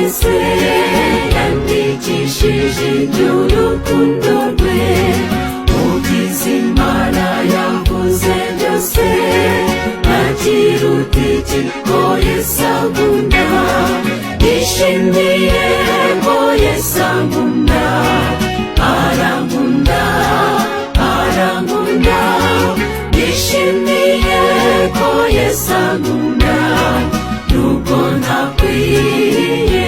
wese yandikishije iby'urukundo rwe mu by'Imana yavuze byose ntakiruta iki ko Yesu ankunda nishimiye ko Yesu ankunda arankunda arankunda nishimiye ko Yesu ankunda nubwo ntakwiye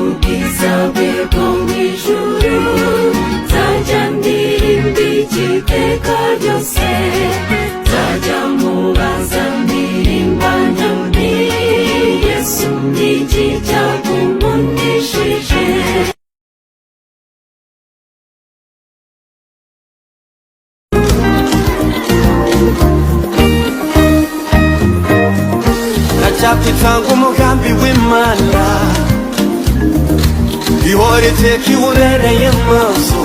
ubwiza bwe bwo mw'ijuru nzajya ndirimba iteka ryose nzajya mubaza ndirimba nti Yesu ni iki cyakumunesheje ndacyapfanga umugambi w'Imana ihora iteka iwubereye maso